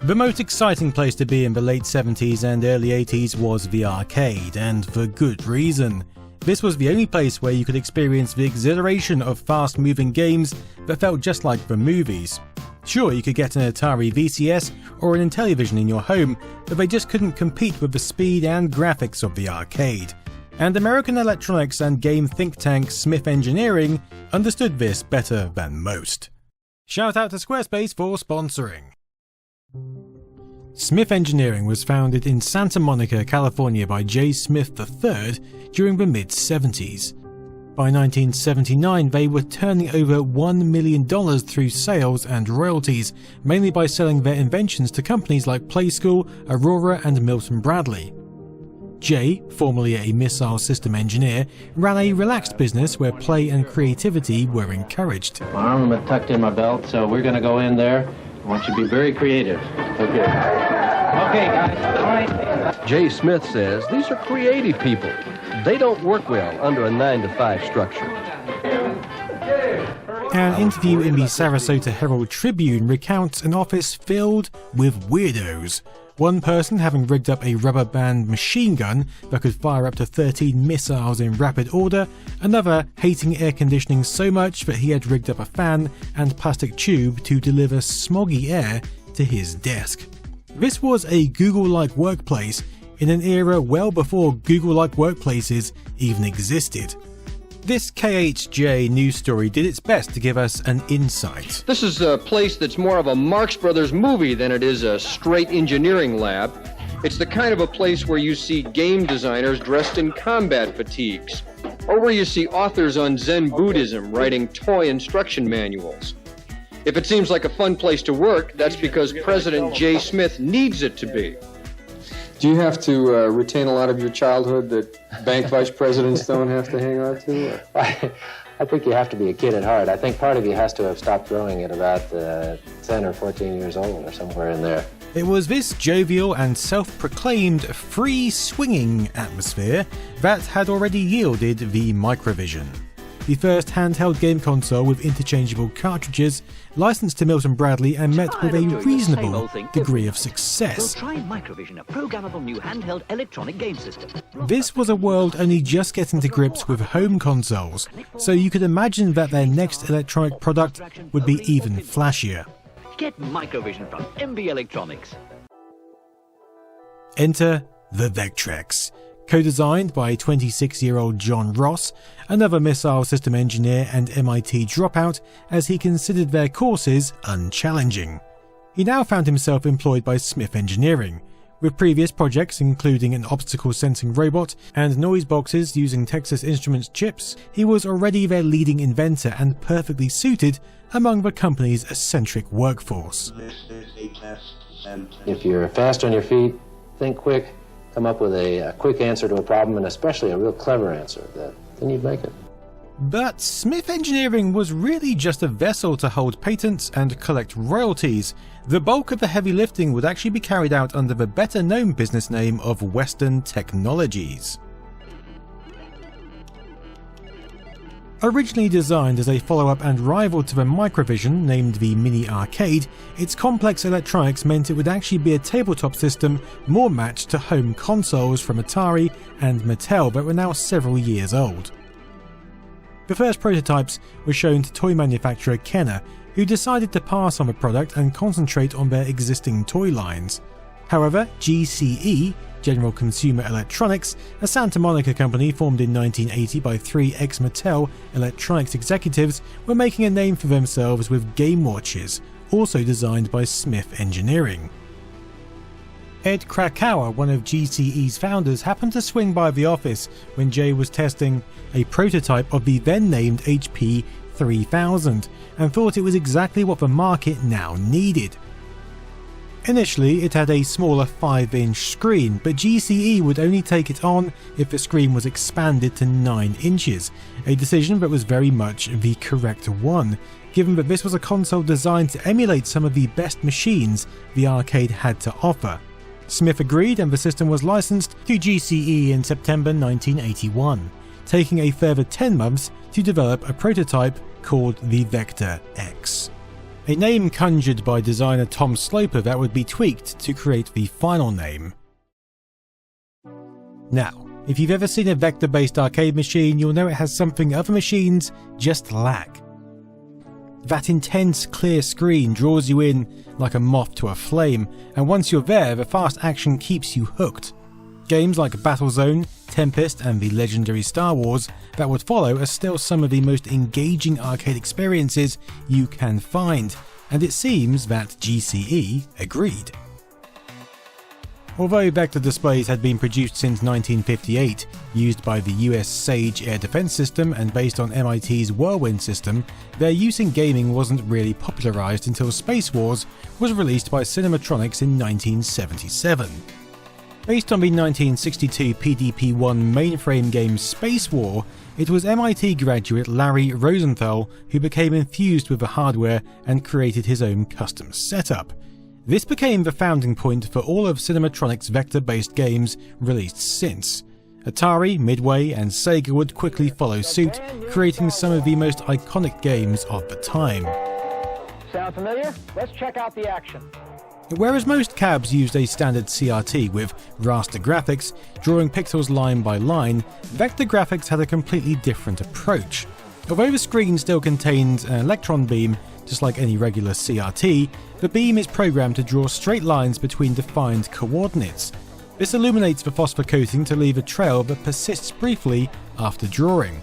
The most exciting place to be in the late 70s and early 80s was the arcade, and for good reason. This was the only place where you could experience the exhilaration of fast-moving games that felt just like the movies. Sure, you could get an Atari VCS or an Intellivision in your home, but they just couldn't compete with the speed and graphics of the arcade. And American electronics and game think tank Smith Engineering understood this better than most. Shout out to Squarespace for sponsoring. Smith Engineering was founded in Santa Monica, California by J. Smith III during the mid-70s. By 1979, they were turning over $1 million through sales and royalties, mainly by selling their inventions to companies like Play School, Aurora, and Milton Bradley. Jay, formerly a missile system engineer, ran a relaxed business where play and creativity were encouraged. My armament tucked in my belt, so we're going to go in there. I want you to be very creative. Okay. Okay, guys. All right. Jay Smith says these are creative people. They don't work well under a 9-to-5 structure. An interview in the Sarasota Herald Tribune recounts an office filled with weirdos. One person having rigged up a rubber band machine gun that could fire up to 13 missiles in rapid order, another hating air conditioning so much that he had rigged up a fan and plastic tube to deliver smoggy air to his desk. This was a Google-like workplace in an era well before Google-like workplaces even existed. This KHJ news story did its best to give us an insight. This is a place that's more of a Marx Brothers movie than it is a straight engineering lab. It's the kind of a place where you see game designers dressed in combat fatigues, or where you see authors on Zen Buddhism writing toy instruction manuals. If it seems like a fun place to work, that's because President J. Smith needs it to be. Do you have to retain a lot of your childhood that bank vice presidents don't have to hang on to? I think you have to be a kid at heart. I think part of you has to have stopped growing at about 10 or 14 years old or somewhere in there. It was this jovial and self-proclaimed free-swinging atmosphere that had already yielded the Microvision. The first handheld game console with interchangeable cartridges, licensed to Milton Bradley and met with a reasonable degree of success. Try Microvision, a programmable new handheld electronic game system. This was a world only just getting to grips with home consoles, so you could imagine that their next electronic product would be even flashier. Get Microvision from MB Electronics. Enter the Vectrex. Co-designed by 26-year-old John Ross, another missile system engineer and MIT dropout, as he considered their courses unchallenging. He now found himself employed by Smith Engineering, with previous projects including an obstacle-sensing robot and noise boxes using Texas Instruments chips. He was already their leading inventor and perfectly suited among the company's eccentric workforce. If you're fast on your feet, think quick, come up with a quick answer to a problem, and especially a real clever answer, then you'd make it. But Smith Engineering was really just a vessel to hold patents and collect royalties. The bulk of the heavy lifting would actually be carried out under the better-known business name of Western Technologies. Originally designed as a follow-up and rival to the Microvision, named the Mini Arcade, its complex electronics meant it would actually be a tabletop system more matched to home consoles from Atari and Mattel that were now several years old. The first prototypes were shown to toy manufacturer Kenner, who decided to pass on the product and concentrate on their existing toy lines. However, GCE, General Consumer Electronics, a Santa Monica company formed in 1980 by three ex-Mattel electronics executives, were making a name for themselves with game watches, also designed by Smith Engineering. Ed Krakauer, one of GCE's founders, happened to swing by the office when Jay was testing a prototype of the then-named HP 3000 and thought it was exactly what the market now needed. Initially, it had a smaller 5-inch screen, but GCE would only take it on if the screen was expanded to 9 inches, a decision that was very much the correct one, given that this was a console designed to emulate some of the best machines the arcade had to offer. Smith agreed and the system was licensed to GCE in September 1981, taking a further 10 months to develop a prototype called the Vector X. a name conjured by designer Tom Sloper that would be tweaked to create the final name. Now, if you've ever seen a vector-based arcade machine, you'll know it has something other machines just lack. That intense, clear screen draws you in like a moth to a flame, and once you're there, the fast action keeps you hooked. Games like Battlezone, Tempest, and the legendary Star Wars that would follow are still some of the most engaging arcade experiences you can find, and it seems that GCE agreed. Although vector displays had been produced since 1958, used by the US SAGE air defense system and based on MIT's Whirlwind system, their use in gaming wasn't really popularized until Space Wars was released by Cinematronics in 1977. Based on the 1962 PDP-1 mainframe game Space War, it was MIT graduate Larry Rosenthal who became infused with the hardware and created his own custom setup. This became the founding point for all of Cinematronics' vector-based games released since. Atari, Midway, and Sega would quickly follow suit, creating some of the most iconic games of the time. Sound familiar? Let's check out the action. Whereas most cabs used a standard CRT with raster graphics, drawing pixels line by line, vector graphics had a completely different approach. Although the screen still contains an electron beam, just like any regular CRT, the beam is programmed to draw straight lines between defined coordinates. This illuminates the phosphor coating to leave a trail that persists briefly after drawing.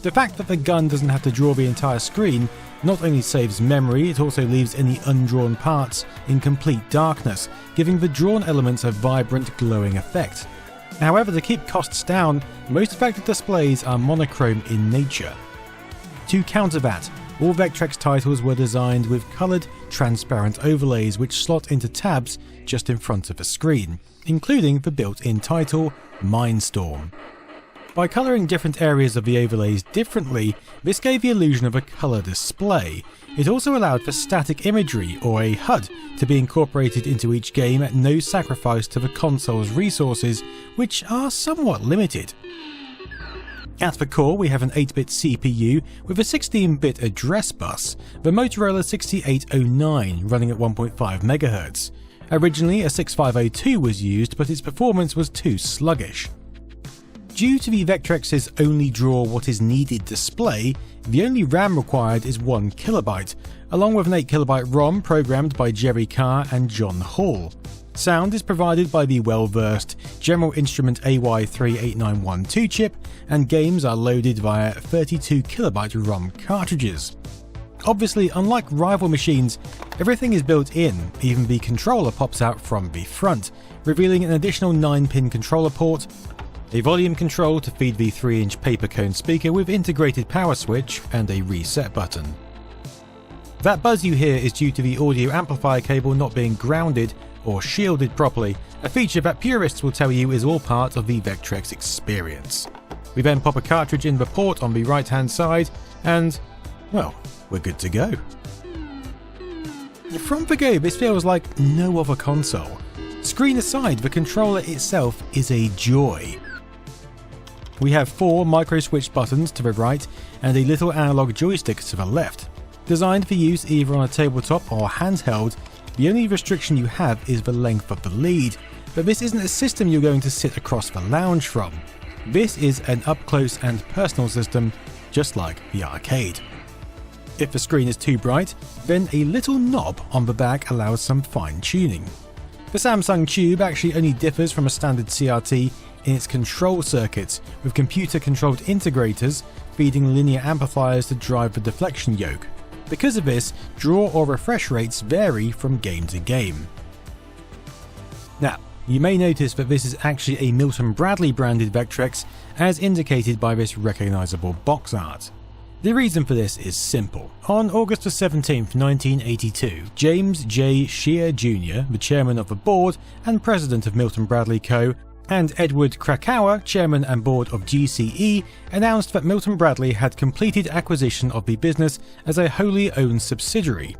The fact that the gun doesn't have to draw the entire screen not only saves memory, it also leaves any undrawn parts in complete darkness, giving the drawn elements a vibrant, glowing effect. However, to keep costs down, most vector displays are monochrome in nature. To counter that, all Vectrex titles were designed with coloured, transparent overlays which slot into tabs just in front of the screen, including the built-in title, Mindstorm. By colouring different areas of the overlays differently, this gave the illusion of a colour display. It also allowed for static imagery, or a HUD, to be incorporated into each game at no sacrifice to the console's resources, which are somewhat limited. At the core, we have an 8-bit CPU with a 16-bit address bus, the Motorola 6809 running at 1.5 MHz. Originally, a 6502 was used, but its performance was too sluggish. Due to the Vectrex's only draw what is needed display, the only RAM required is 1 KB, along with an 8KB ROM programmed by Jerry Carr and John Hall. Sound is provided by the well-versed General Instrument AY38912 chip, and games are loaded via 32KB ROM cartridges. Obviously, unlike rival machines, everything is built in, even the controller pops out from the front, revealing an additional 9-pin controller port, a volume control to feed the 3-inch paper cone speaker with integrated power switch, and a reset button. That buzz you hear is due to the audio amplifier cable not being grounded or shielded properly, a feature that purists will tell you is all part of the Vectrex experience. We then pop a cartridge in the port on the right hand side and, well, we're good to go. From the go, this feels like no other console. Screen aside, the controller itself is a joy. We have 4 micro-switch buttons to the right and a little analog joystick to the left. Designed for use either on a tabletop or handheld, the only restriction you have is the length of the lead, but this isn't a system you're going to sit across the lounge from. This is an up-close and personal system, just like the arcade. If the screen is too bright, then a little knob on the back allows some fine-tuning. The Samsung Tube actually only differs from a standard CRT in its control circuits, with computer-controlled integrators feeding linear amplifiers to drive the deflection yoke. Because of this, draw or refresh rates vary from game to game. Now, you may notice that this is actually a Milton Bradley branded Vectrex, as indicated by this recognisable box art. The reason for this is simple. On August 17, 1982, James J. Shear Jr., the chairman of the board and president of Milton Bradley Co., and Edward Krakauer, chairman and board of GCE, announced that Milton Bradley had completed acquisition of the business as a wholly owned subsidiary.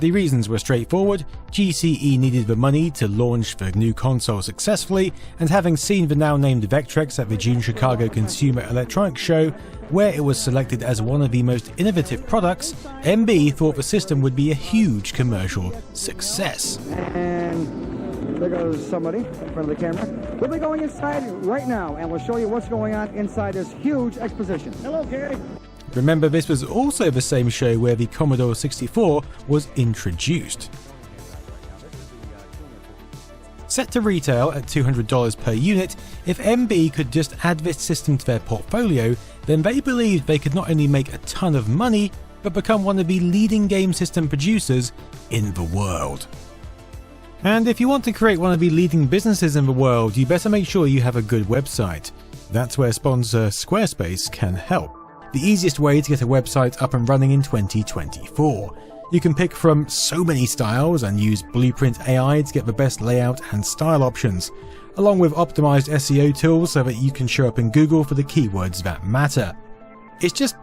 The reasons were straightforward. GCE needed the money to launch the new console successfully, and having seen the now named Vectrex at the June Chicago Consumer Electronics Show, where it was selected as one of the most innovative products, MB thought the system would be a huge commercial success. And there goes somebody in front of the camera. We'll be going inside right now, and we'll show you what's going on inside this huge exposition. Hello, Gary. Remember, this was also the same show where the Commodore 64 was introduced. Set to retail at $200 per unit, if MB could just add this system to their portfolio, then they believed they could not only make a ton of money, but become one of the leading game system producers in the world. And if you want to create one of the leading businesses in the world, you better make sure you have a good website. That's where sponsor SqSp can help. The easiest way to get a website up and running in 2024. You can pick from so many styles and use Blueprint AI to get the best layout and style options, along with optimized SEO tools so that you can show up in Google for the keywords that matter. It's just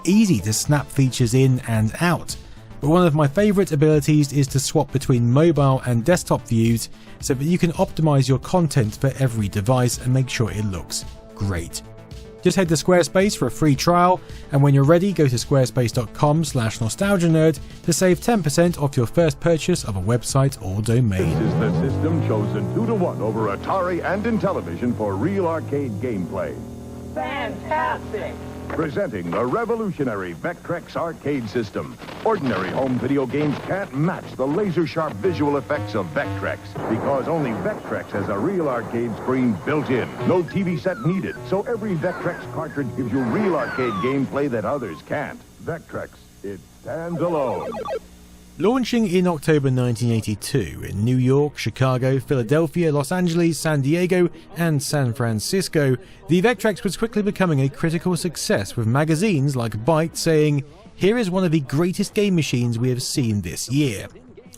easy to snap features in and out, but one of my favorite abilities is to swap between mobile and desktop views so that you can optimize your content for every device and make sure it looks great. Just head to Squarespace for a free trial, and when you're ready, go to squarespace.com/nostalgianerd to save 10% off your first purchase of a website or domain. This is the system chosen 2-to-1 over Atari and Intellivision for real arcade gameplay. Fantastic! Presenting the revolutionary Vectrex arcade system. Ordinary home video games can't match the laser-sharp visual effects of Vectrex, because only Vectrex has a real arcade screen built in. No TV set needed, so every Vectrex cartridge gives you real arcade gameplay that others can't. Vectrex, it stands alone. Launching in October 1982 in New York, Chicago, Philadelphia, Los Angeles, San Diego, and San Francisco, the Vectrex was quickly becoming a critical success, with magazines like Byte saying, "Here is one of the greatest game machines we have seen this year."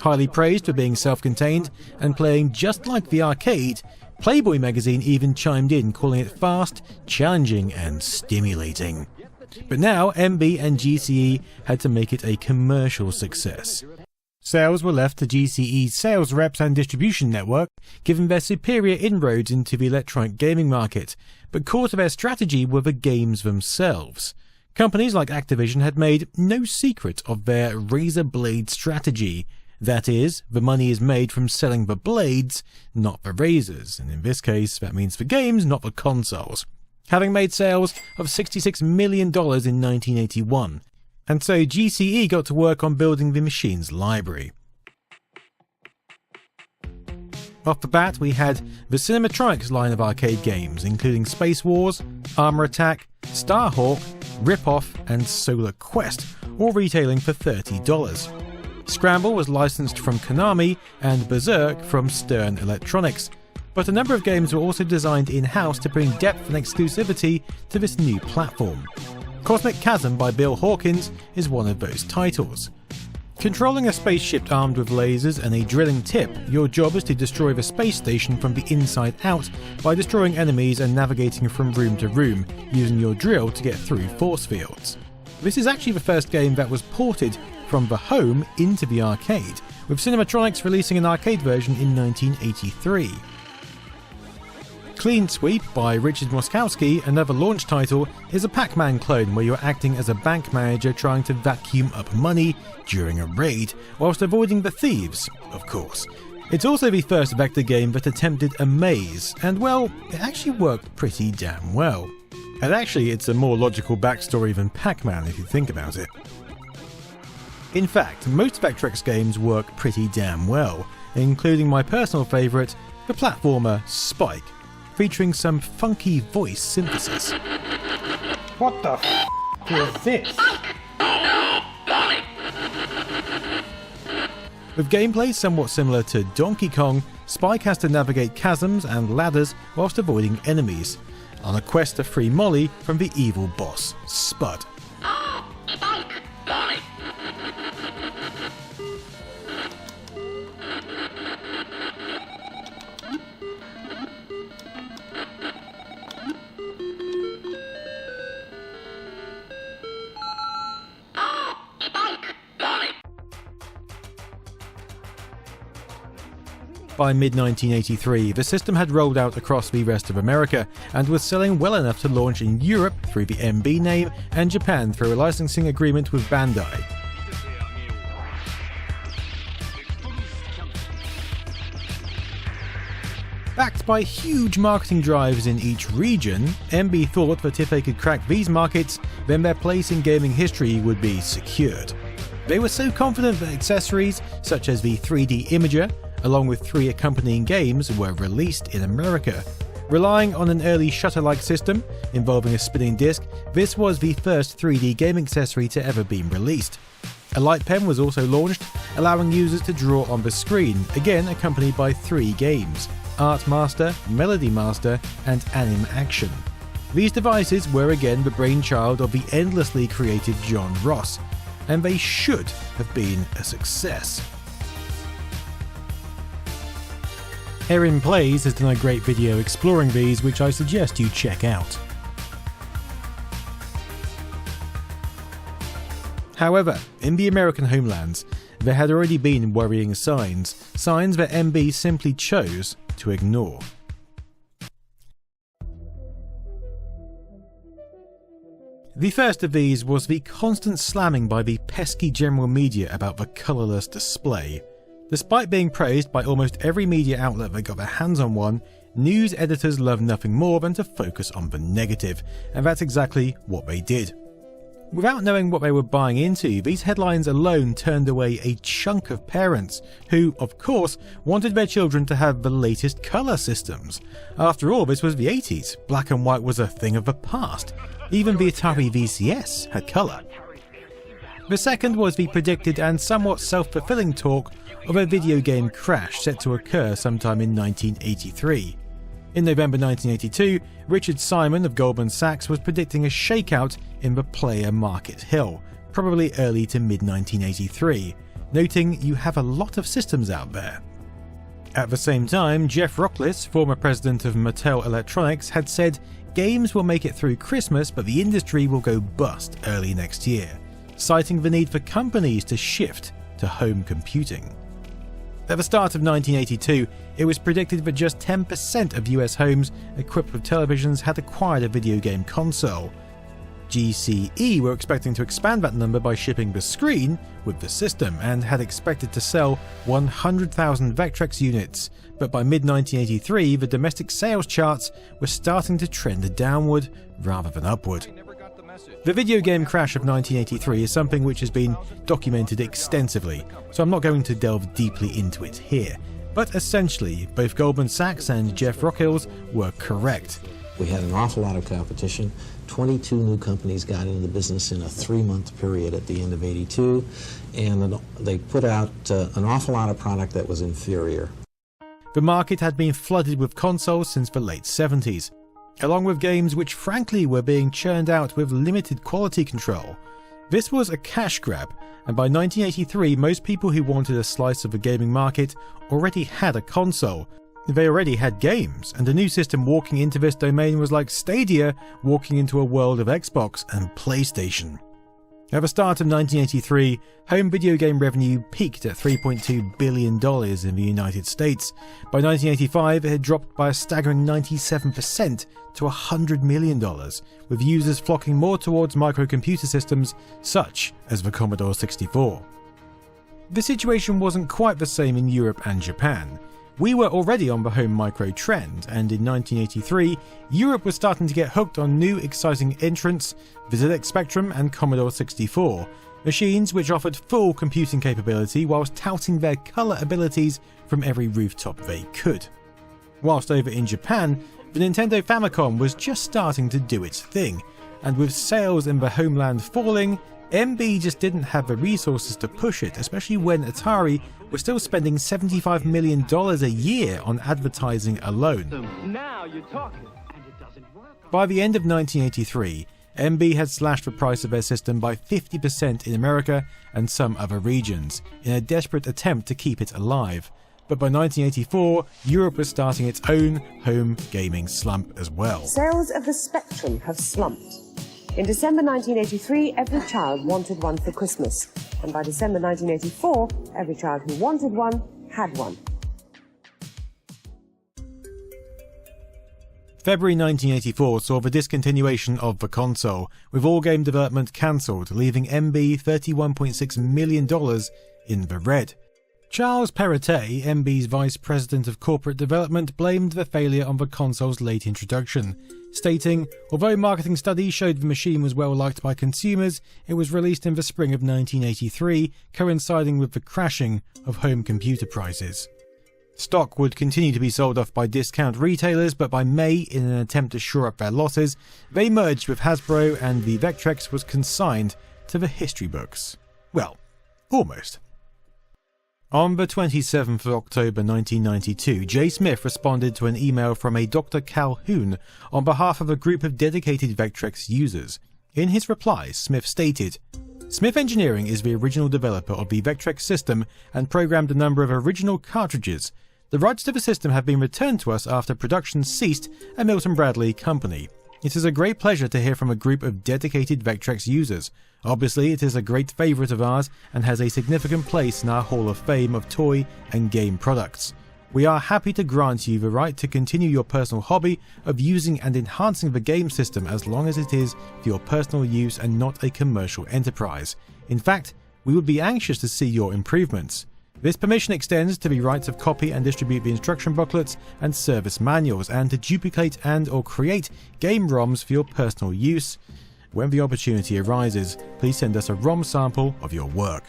Highly praised for being self-contained and playing just like the arcade, Playboy magazine even chimed in, calling it fast, challenging, and stimulating. But now MB and GCE had to make it a commercial success. Sales were left to GCE's sales reps and distribution network, given their superior inroads into the electronic gaming market, but core to their strategy were the games themselves. Companies like Activision had made no secret of their razor blade strategy. That is, the money is made from selling the blades, not the razors, and in this case that means the games, not the consoles. Having made sales of $66 million in 1981, and so GCE got to work on building the machine's library. Off the bat, we had the Cinematronics line of arcade games, including Space Wars, Armor Attack, Starhawk, Rip-Off, and Solar Quest, all retailing for $30. Scramble was licensed from Konami, and Berserk from Stern Electronics, but a number of games were also designed in-house to bring depth and exclusivity to this new platform. Cosmic Chasm by Bill Hawkins is one of those titles. Controlling a spaceship armed with lasers and a drilling tip, your job is to destroy the space station from the inside out by destroying enemies and navigating from room to room, using your drill to get through force fields. This is actually the first game that was ported from the home into the arcade, with Cinematronics releasing an arcade version in 1983. Clean Sweep by Richard Moskowski, another launch title, is a Pac-Man clone where you're acting as a bank manager trying to vacuum up money during a raid, whilst avoiding the thieves, of course. It's also the first Vector game that attempted a maze, and well, it actually worked pretty damn well. And actually, it's a more logical backstory than Pac-Man if you think about it. In fact, most Vectrex games work pretty damn well, including my personal favourite, the platformer Spike, featuring some funky voice synthesis. What the f*** is this? With gameplay somewhat similar to Donkey Kong, Spike has to navigate chasms and ladders whilst avoiding enemies, on a quest to free Molly from the evil boss, Spud. By mid-1983, the system had rolled out across the rest of America and was selling well enough to launch in Europe through the MB name and Japan through a licensing agreement with Bandai. Backed by huge marketing drives in each region, MB thought that if they could crack these markets, then their place in gaming history would be secured. They were so confident that accessories such as the 3D Imager, along with 3 accompanying games, were released in America. Relying on an early shutter-like system involving a spinning disc, this was the first 3D game accessory to ever be released. A light pen was also launched, allowing users to draw on the screen, again accompanied by 3 games: Art Master, Melody Master, and Anim Action. These devices were again the brainchild of the endlessly creative John Ross, and they should have been a success. Erin Plays has done a great video exploring these, which I suggest you check out. However, in the American homelands, there had already been worrying signs that MB simply chose to ignore. The first of these was the constant slamming by the pesky general media about the colourless display. Despite being praised by almost every media outlet that got their hands on one, news editors love nothing more than to focus on the negative, and that's exactly what they did. Without knowing what they were buying into, these headlines alone turned away a chunk of parents who, of course, wanted their children to have the latest colour systems. After all, this was the 80s. Black and white was a thing of the past. Even the Atari VCS had colour. The second was the predicted and somewhat self-fulfilling talk of a video game crash set to occur sometime in 1983. In November 1982, Richard Simon of Goldman Sachs was predicting a shakeout in the player market hill, probably early to mid-1983, noting you have a lot of systems out there. At the same time, Jeff Rockless, former president of Mattel Electronics, had said games will make it through Christmas but the industry will go bust early next year, citing the need for companies to shift to home computing. At the start of 1982, it was predicted that just 10% of US homes equipped with televisions had acquired a video game console. GCE were expecting to expand that number by shipping the screen with the system and had expected to sell 100,000 Vectrex units, but by mid-1983 the domestic sales charts were starting to trend downward rather than upward. The video game crash of 1983 is something which has been documented extensively, so I'm not going to delve deeply into it here, but essentially both Goldman Sachs and Jeff Rockless were correct. We had an awful lot of competition. 22 new companies got into the business in a 3-month period at the end of '82, and they put out an awful lot of product that was inferior. The market had been flooded with consoles since the late 70s, along with games which frankly were being churned out with limited quality control. This was a cash grab, and by 1983 most people who wanted a slice of the gaming market already had a console. They already had games, and a new system walking into this domain was like Stadia walking into a world of Xbox and PlayStation. At the start of 1983, home video game revenue peaked at $3.2 billion in the United States. By 1985, it had dropped by a staggering 97% to $100 million, with users flocking more towards microcomputer systems such as the Commodore 64. The situation wasn't quite the same in Europe and Japan. We were already on the home micro trend, and in 1983, Europe was starting to get hooked on new exciting entrants, the ZX Spectrum and Commodore 64, machines which offered full computing capability whilst touting their colour abilities from every rooftop they could. Whilst over in Japan, the Nintendo Famicom was just starting to do its thing, and with sales in the homeland falling, MB just didn't have the resources to push it, especially when Atari was still spending $75 million a year on advertising alone. Now you're talking, and it doesn't work. By the end of 1983, MB had slashed the price of their system by 50% in America and some other regions, in a desperate attempt to keep it alive. But by 1984, Europe was starting its own home gaming slump as well. Sales of the Spectrum have slumped. In December 1983, every child wanted one for Christmas, and by December 1984, every child who wanted one had one. February 1984 saw the discontinuation of the console, with all game development cancelled, leaving MB $31.6 million in the red. Charles Perrottet, MB's Vice President of Corporate Development, blamed the failure on the console's late introduction, stating, "Although marketing studies showed the machine was well liked by consumers, it was released in the spring of 1983, coinciding with the crashing of home computer prices." Stock would continue to be sold off by discount retailers, but by May, in an attempt to shore up their losses, they merged with Hasbro and the Vectrex was consigned to the history books. Well, almost. On the 27th of October 1992, Jay Smith responded to an email from a Dr. Calhoun on behalf of a group of dedicated Vectrex users. In his reply, Smith stated, "Smith Engineering is the original developer of the Vectrex system and programmed a number of original cartridges. The rights to the system have been returned to us after production ceased at Milton Bradley Company. It is a great pleasure to hear from a group of dedicated Vectrex users. Obviously, it is a great favourite of ours and has a significant place in our Hall of Fame of toy and game products. We are happy to grant you the right to continue your personal hobby of using and enhancing the game system as long as it is for your personal use and not a commercial enterprise. In fact, we would be anxious to see your improvements. This permission extends to the right to copy and distribute the instruction booklets and service manuals and to duplicate and or create game ROMs for your personal use. When the opportunity arises, please send us a ROM sample of your work."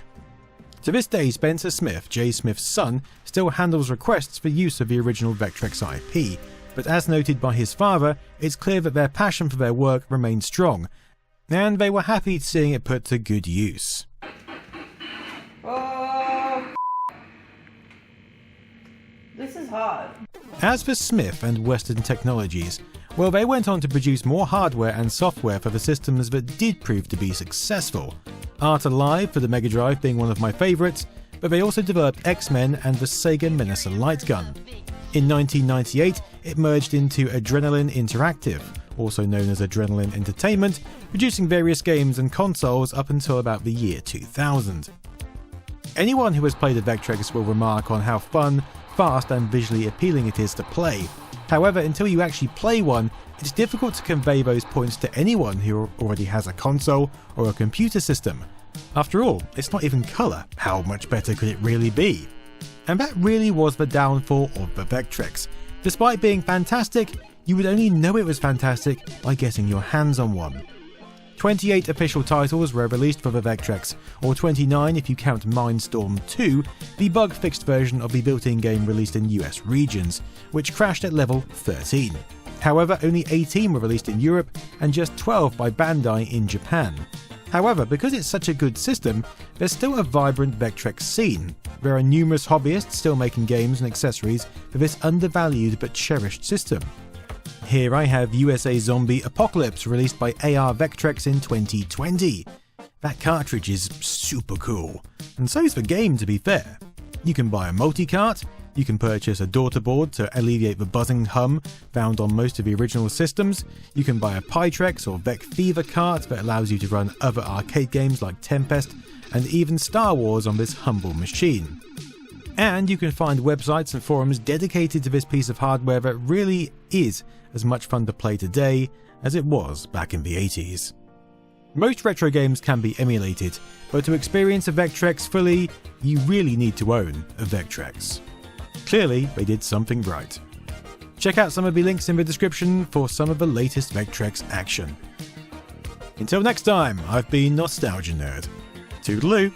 To this day, Spencer Smith, Jay Smith's son, still handles requests for use of the original Vectrex IP, but as noted by his father, it's clear that their passion for their work remains strong, and they were happy seeing it put to good use. This is hard. As for Smith and Western Technologies, well, they went on to produce more hardware and software for the systems that did prove to be successful. Afterlife for the Mega Drive being one of my favourites, but they also developed X-Men and the Sega Menacer light gun. In 1998, it merged into Adrenaline Interactive, also known as Adrenaline Entertainment, producing various games and consoles up until about the year 2000. Anyone who has played a Vectrex will remark on how fun, fast and visually appealing it is to play. However, until you actually play one, it's difficult to convey those points to anyone who already has a console or a computer system. After all, it's not even colour. How much better could it really be? And that really was the downfall of the Vectrex. Despite being fantastic, you would only know it was fantastic by getting your hands on one. 28 official titles were released for the Vectrex, or 29 if you count Mindstorm 2, the bug-fixed version of the built-in game released in US regions, which crashed at level 13. However, only 18 were released in Europe and just 12 by Bandai in Japan. However, because it's such a good system, there's still a vibrant Vectrex scene. There are numerous hobbyists still making games and accessories for this undervalued but cherished system. Here I have USA Zombie Apocalypse, released by AR Vectrex in 2020. That cartridge is super cool, and so is the game, to be fair. You can buy a multi-cart, you can purchase a daughterboard to alleviate the buzzing hum found on most of the original systems, you can buy a Pytrex or Vec Fever cart that allows you to run other arcade games like Tempest, and even Star Wars on this humble machine. And you can find websites and forums dedicated to this piece of hardware that really is as much fun to play today as it was back in the 80s. Most retro games can be emulated, but to experience a Vectrex fully, you really need to own a Vectrex. Clearly, they did something right. Check out some of the links in the description for some of the latest Vectrex action. Until next time, I've been Nostalgia Nerd. Toodaloo!